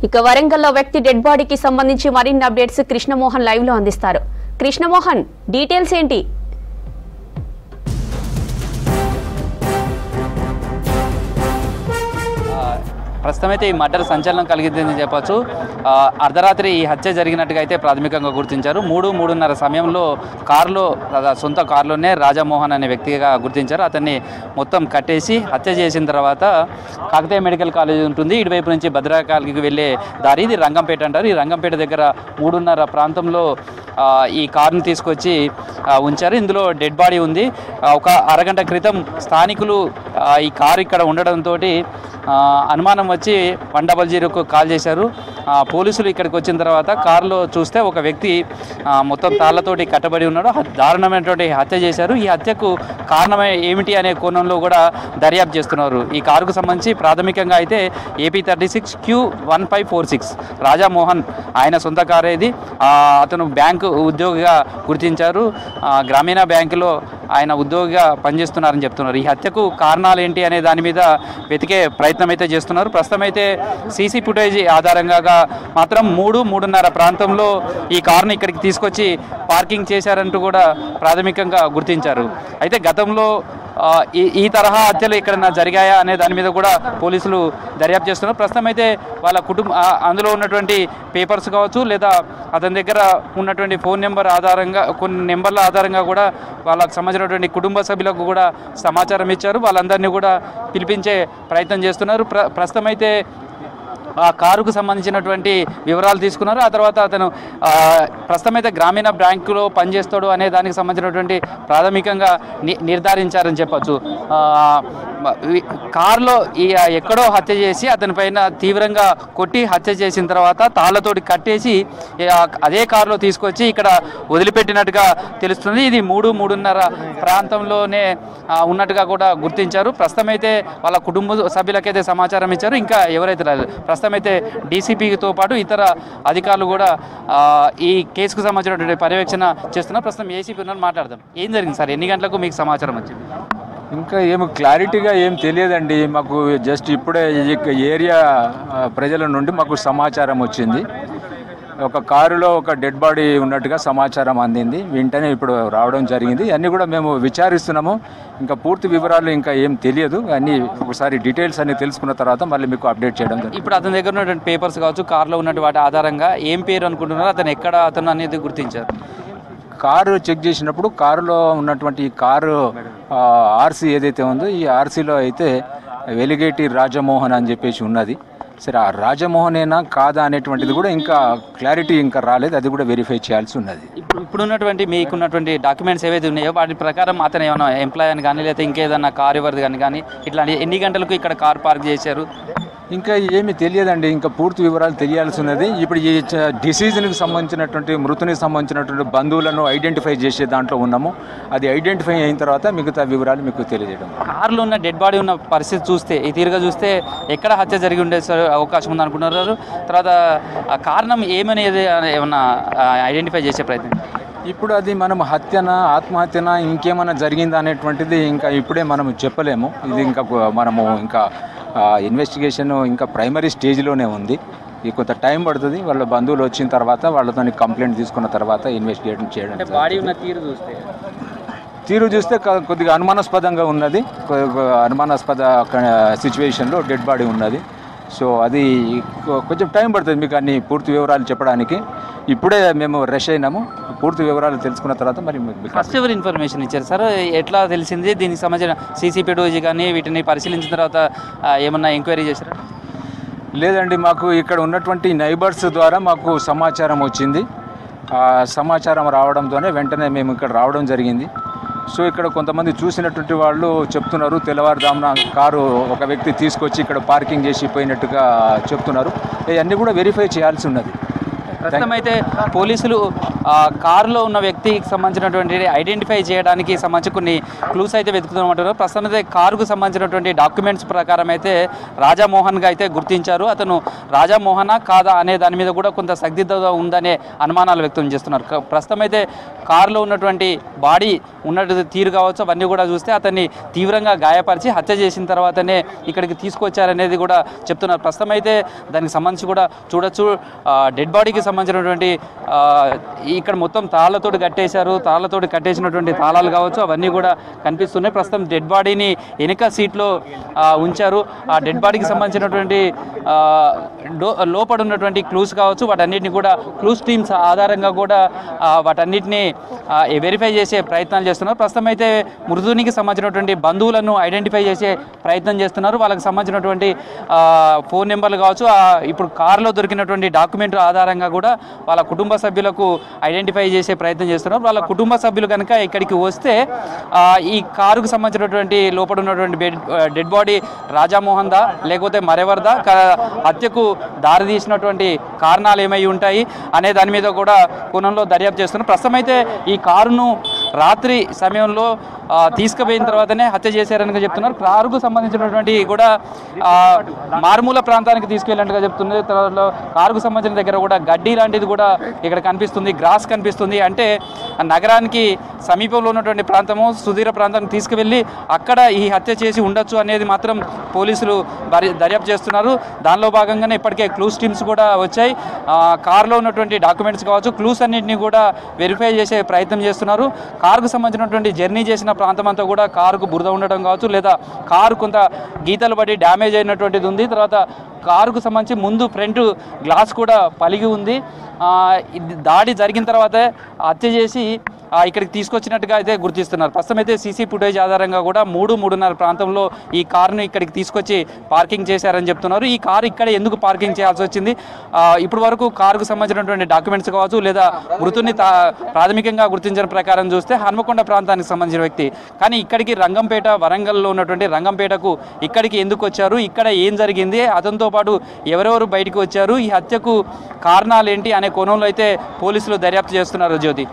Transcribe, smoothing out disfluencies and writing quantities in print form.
ఇక వరంగల్లో వ్యక్తి డెడ్ బాడీకి సంబంధించి మరిన్ని అప్డేట్స్ కృష్ణమోహన్ లైవ్ లో అందిస్తారు. కృష్ణమోహన్, డీటెయిల్స్ ఏంటి? ప్రస్తుతం అయితే ఈ మర్డర్ సంచలనం కలిగిందని చెప్పొచ్చు. అర్ధరాత్రి ఈ హత్య జరిగినట్టుగా అయితే ప్రాథమికంగా గుర్తించారు. 3-3:30 సమయంలో సొంత కారులోనే రాజమోహన్ అనే వ్యక్తిగా గుర్తించారు. అతన్ని మొత్తం కట్టేసి హత్య చేసిన తర్వాత కాకతీయ మెడికల్ కాలేజ్ ఉంటుంది, ఇటువైపు నుంచి భద్రకాళికి వెళ్ళే దారి, ఇది రంగంపేట అంటారు. ఈ రంగంపేట దగ్గర 3:30 ప్రాంతంలో ఈ కారుని తీసుకొచ్చి ఉంచారు. ఇందులో డెడ్ బాడీ ఉంది. ఒక అరగంట క్రితం స్థానికులు ఈ కారు ఇక్కడ ఉండడంతో అనుమానం వచ్చి 100కు కాల్ చేశారు. పోలీసులు ఇక్కడికి వచ్చిన తర్వాత కారులో చూస్తే ఒక వ్యక్తి మొత్తం తాళ్లతోటి కట్టబడి ఉన్నాడు. దారుణమైనటువంటి హత్య చేశారు. ఈ హత్యకు కారణం ఏమిటి అనే కోణంలో కూడా దర్యాప్తు చేస్తున్నారు. ఈ కారుకు సంబంధించి ప్రాథమికంగా అయితే AP36Q1546 రాజామోహన్ ఆయన సొంత కారు ఇది. అతను బ్యాంకు ఉద్యోగిగా గుర్తించారు. గ్రామీణ బ్యాంకులో ఆయన ఉద్యోగిగా పనిచేస్తున్నారని చెప్తున్నారు. ఈ హత్యకు కారణాలు ఏంటి అనే దాని మీద వెతికే ప్రయత్నం అయితే చేస్తున్నారు. ప్రస్తుతం అయితే సీసీ ఫుటేజ్ ఆధారంగా మాత్రం 3-3:30 ప్రాంతంలో ఈ కారుని ఇక్కడికి తీసుకొచ్చి పార్కింగ్ చేశారంటూ కూడా ప్రాథమికంగా గుర్తించారు. అయితే గతంలో ఈ తరహా హత్యలు ఎక్కడన్నా జరిగాయా అనే దాని మీద కూడా పోలీసులు దర్యాప్తు చేస్తున్నారు. ప్రస్తుతం అయితే వాళ్ళ అందులో ఉన్నటువంటి పేపర్స్ కావచ్చు, లేదా అతని దగ్గర ఉన్నటువంటి ఫోన్ నెంబర్ ఆధారంగా కొన్ని నెంబర్ల ఆధారంగా కూడా వాళ్ళకు సంబంధించినటువంటి కుటుంబ సభ్యులకు కూడా సమాచారం ఇచ్చారు. వాళ్ళందరినీ కూడా పిలిపించే ప్రయత్నం చేస్తున్నారు. ప్రస్తుతం అయితే ఆ కారుకు సంబంధించినటువంటి వివరాలు తీసుకున్నారు. ఆ తర్వాత అతను ప్రస్తుతం అయితే గ్రామీణ బ్యాంకులో పనిచేస్తాడు అనే దానికి సంబంధించినటువంటి ప్రాథమికంగా నిర్ధారించారని చెప్పచ్చు. కారులో ఎక్కడో హత్య చేసి అతని పైన తీవ్రంగా కొట్టి హత్య చేసిన తర్వాత తాళ్లతోటి కట్టేసి అదే కారులో తీసుకొచ్చి ఇక్కడ వదిలిపెట్టినట్టుగా తెలుస్తుంది. ఇది 3-3:30 ప్రాంతంలోనే ఉన్నట్టుగా కూడా గుర్తించారు. ప్రస్తుతం అయితే వాళ్ళ కుటుంబ సభ్యులకైతే సమాచారం ఇచ్చారు. ఇంకా ఎవరైతే ప్రస్తుతం అయితే డీసీపీతో పాటు ఇతర అధికారులు కూడా ఈ కేసుకు సంబంధించినటువంటి పర్యవేక్షణ చేస్తున్నారు. ప్రస్తుతం ఏసీపీ ఉన్నారు, మాట్లాడదాం. ఏం జరిగింది సార్? ఎన్ని గంటలకు మీకు సమాచారం వచ్చింది? ఇంకా క్లారిటీగా ఏం తెలియదండి. మాకు జస్ట్ ఇప్పుడే ఈ ఏరియా ప్రజల నుండి మాకు సమాచారం వచ్చింది. ఒక కారులో ఒక డెడ్ బాడీ ఉన్నట్టుగా సమాచారం అందింది. వెంటనే ఇప్పుడు రావడం జరిగింది. అన్నీ కూడా మేము విచారిస్తున్నాము. ఇంకా పూర్తి వివరాలు ఇంకా ఏం తెలియదు. అన్నీ ఒకసారి డీటెయిల్స్ అన్ని తెలుసుకున్న తర్వాత మళ్ళీ మీకు అప్డేట్ చేయడం జరిగింది. ఇప్పుడు అతని దగ్గర ఉన్నటువంటి పేపర్స్ కావచ్చు, కారులో ఉన్నటువంటి వాటి ఆధారంగా ఏం పేరు అనుకుంటున్నారో, అతను ఎక్కడ అతను అనేది గుర్తించారు? కారు చెక్ చేసినప్పుడు కారులో ఉన్నటువంటి ఈ కారు ఆర్సీ ఏదైతే ఉందో ఈ ఆర్సీలో అయితే వెలిగేటి రాజమోహన్ అని చెప్పేసి ఉన్నది. సరే, ఆ రాజమోహనేనా కాదా అనేటువంటిది కూడా ఇంకా క్లారిటీ ఇంకా రాలేదు. అది కూడా వెరిఫై చేయాల్సి ఉన్నది. ఇప్పుడున్నటువంటి మీకున్నటువంటి డాక్యుమెంట్స్ ఏవైతే ఉన్నాయో వాటి ప్రకారం అతను ఏమైనా ఎంప్లాయ్ అని కానీ, లేకపోతే ఇంకేదన్నా కారు ఎవరిది కానీ ఇట్లా ఎన్ని గంటలకు ఇక్కడ కార్ పార్క్ చేశారు? ఇంకా ఏమీ తెలియదండి. ఇంకా పూర్తి వివరాలు తెలియాల్సి ఉన్నది. ఇప్పుడు ఈ డిసీజ్కి సంబంధించినటువంటి మృతునికి సంబంధించినటువంటి బంధువులను ఐడెంటిఫై చేసే దాంట్లో ఉన్నాము. అది ఐడెంటిఫై అయిన తర్వాత మిగతా వివరాలు మీకు తెలియజేయడం. కారులో ఉన్న డెడ్ బాడీ ఉన్న పరిస్థితి చూస్తే, ఈ తీరుగా చూస్తే ఎక్కడ హత్య జరిగి ఉండే అవకాశం ఉంది అనుకుంటున్నారు? తర్వాత ఆ కారణం ఏమనేది ఏమన్నా ఐడెంటిఫై చేసే ప్రయత్నం? ఇప్పుడు అది మనం హత్యనా, ఆత్మహత్యనా, ఇంకేమైనా జరిగిందా అనేటువంటిది ఇంకా ఇప్పుడే మనం చెప్పలేము. ఇది ఇంకా మనము ఇంకా ఇన్వెస్టిగేషన్ ఇంకా ప్రైమరీ స్టేజ్లోనే ఉంది. ఇది కొంత టైం పడుతుంది. వాళ్ళ బంధువులు వచ్చిన తర్వాత వాళ్ళతో కంప్లైంట్ తీసుకున్న తర్వాత ఇన్వెస్టిగేషన్ చేయడం. బాడీ ఉన్న తీరు చూస్తే కొద్దిగా అనుమానాస్పదంగా ఉన్నది. అనుమానాస్పద సిచ్యువేషన్లో డెడ్ బాడీ ఉన్నది. సో అది కొంచెం టైం పడుతుంది మీకు అన్ని పూర్తి వివరాలు చెప్పడానికి. ఇప్పుడే మేము రష్ అయినాము. పూర్తి వివరాలు తెలుసుకున్న తర్వాత మరి ఫస్ట్ ఎవరు ఇన్ఫర్మేషన్ ఇచ్చారు సార్? ఎట్లా తెలిసింది? దీనికి సంబంధించిన సీసీ ఫుటేజ్ కానీ వీటిని పరిశీలించిన తర్వాత ఏమన్నా ఎంక్వైరీ చేశారా? లేదండి, మాకు ఇక్కడ ఉన్నటువంటి నైబర్స్ ద్వారా మాకు సమాచారం వచ్చింది. సమాచారం రావడంతోనే వెంటనే మేము ఇక్కడ రావడం జరిగింది. సో ఇక్కడ కొంతమంది చూసినటువంటి వాళ్ళు చెప్తున్నారు, తెల్లవారుజామున కారు ఒక వ్యక్తి తీసుకొచ్చి ఇక్కడ పార్కింగ్ చేసి పోయినట్టుగా చెప్తున్నారు. ఇవన్నీ కూడా వెరిఫై చేయాల్సి ఉన్నది. ప్రస్తుతం అయితే పోలీసులు కారులో ఉన్న వ్యక్తికి సంబంధించినటువంటి ఐడెంటిఫై చేయడానికి సంబంధించి కొన్ని క్లూస్ అయితే వెతుకుతున్నమాట. ప్రస్తుతం అయితే కారుకు సంబంధించినటువంటి డాక్యుమెంట్స్ ప్రకారం అయితే రాజామోహన్గా అయితే గుర్తించారు. అతను రాజామోహనా కాదా అనే దాని మీద కూడా కొంత సందిగ్ధత ఉందనే అనుమానాలు వ్యక్తం చేస్తున్నారు. ప్రస్తుతం అయితే కారులో ఉన్నటువంటి బాడీ ఉన్నట్టు తీరు కావచ్చు అవన్నీ కూడా చూస్తే అతన్ని తీవ్రంగా గాయపరిచి హత్య చేసిన తర్వాతనే ఇక్కడికి తీసుకొచ్చారనేది కూడా చెప్తున్నారు. ప్రస్తుతం అయితే దానికి సంబంధించి కూడా చూడొచ్చు డెడ్ బాడీకి సంబంధించినటువంటి ఇక్కడ మొత్తం తాళ్ళతోటి కట్టేశారు. తాళ్ళతోటి కట్టేసినటువంటి తాళాలు కావచ్చు అవన్నీ కూడా కనిపిస్తున్నాయి. ప్రస్తుతం డెడ్ బాడీని వెనుక సీట్లో ఉంచారు. ఆ డెడ్ బాడీకి సంబంధించినటువంటి లోపల ఉన్నటువంటి క్లూస్ కావచ్చు వాటన్నిటిని కూడా క్లూస్ టీమ్స్ ఆధారంగా కూడా వాటన్నిటిని వెరిఫై చేసే ప్రయత్నాలు చేస్తున్నారు. ప్రస్తుతం అయితే మృతునికి సంబంధించినటువంటి బంధువులను ఐడెంటిఫై చేసే ప్రయత్నం చేస్తున్నారు. వాళ్ళకి సంబంధించినటువంటి ఫోన్ నెంబర్లు కావచ్చు ఇప్పుడు కారులో దొరికినటువంటి డాక్యుమెంట్ ఆధారంగా కూడా వాళ్ళ కుటుంబ సభ్యులకు ఐడెంటిఫై చేసే ప్రయత్నం చేస్తున్నారు. వాళ్ళ కుటుంబ సభ్యులు కనుక ఇక్కడికి వస్తే ఈ కారుకు సంబంధించినటువంటి లోపల ఉన్నటువంటి డెడ్ బాడీ రాజామోహన్ దా లేకపోతే మరెవర్దా హత్యకు దారితీసినటువంటి కారణాలు ఏమై ఉంటాయి అనే దాని మీద కూడా కోణంలో దర్యాప్తు చేస్తున్నారు. ప్రస్తుతం అయితే ఈ కారును రాత్రి సమయంలో తీసుకుపోయిన తర్వాతనే హత్య చేశారని చెప్తున్నారు. కారుకు సంబంధించినటువంటి కూడా మారుమూల ప్రాంతానికి తీసుకెళ్ళినట్టుగా చెప్తుంది. తర్వాత కారుకు సంబంధించిన దగ్గర కూడా గడ్డి లాంటిది కూడా ఇక్కడ కనిపిస్తుంది, గ్రాస్ కనిపిస్తుంది. అంటే నగరానికి సమీపంలో ఉన్నటువంటి ప్రాంతము సుదీర ప్రాంతానికి తీసుకువెళ్ళి అక్కడ ఈ హత్య చేసి ఉండొచ్చు అనేది మాత్రం పోలీసులు దర్యాప్తు చేస్తున్నారు. దానిలో భాగంగానే ఇప్పటికే క్లూస్ టీమ్స్ కూడా వచ్చాయి. కారులో ఉన్నటువంటి డాక్యుమెంట్స్ కావచ్చు క్లూస్ అన్నింటినీ కూడా వెరిఫై చేసే ప్రయత్నం చేస్తున్నారు. కారుకు సంబంధించినటువంటి జర్నీ చేసిన ప్రాంతం అంతా కూడా కారుకు బురద ఉండడం కావచ్చు లేదా కారు కొంత గీతలు పడి డ్యామేజ్ అయినటువంటిది ఉంది. తర్వాత కారుకు సంబంధించి ముందు ఫ్రంట్ గ్లాస్ కూడా పలిగి ఉంది. దాడి జరిగిన తర్వాత హత్య చేసి ఇక్కడికి తీసుకొచ్చినట్టుగా అయితే గుర్తిస్తున్నారు. ప్రస్తుతం అయితే సీసీ ఫుటేజ్ ఆధారంగా కూడా 3-3:30 ప్రాంతంలో ఈ కారును ఇక్కడికి తీసుకొచ్చి పార్కింగ్ చేశారని చెప్తున్నారు. ఈ కారు ఇక్కడ ఎందుకు పార్కింగ్ చేయాల్సి వచ్చింది, ఇప్పటి వరకు కారుకు సంబంధించినటువంటి డాక్యుమెంట్స్ కావచ్చు లేదా మృతుని ప్రాథమికంగా గుర్తించిన ప్రకారం చూస్తే హన్మకొండ ప్రాంతానికి సంబంధించిన వ్యక్తి, కానీ ఇక్కడికి రంగంపేట వరంగల్లో ఉన్నటువంటి రంగంపేటకు ఇక్కడికి ఎందుకు వచ్చారు, ఇక్కడ ఏం జరిగింది, అతనితో పాటు ఎవరెవరు బయటికి వచ్చారు, ఈ హత్యకు కారణాలు ఏంటి అనే కోణంలో అయితే పోలీసులు దర్యాప్తు చేస్తున్నారు. జ్యోతి.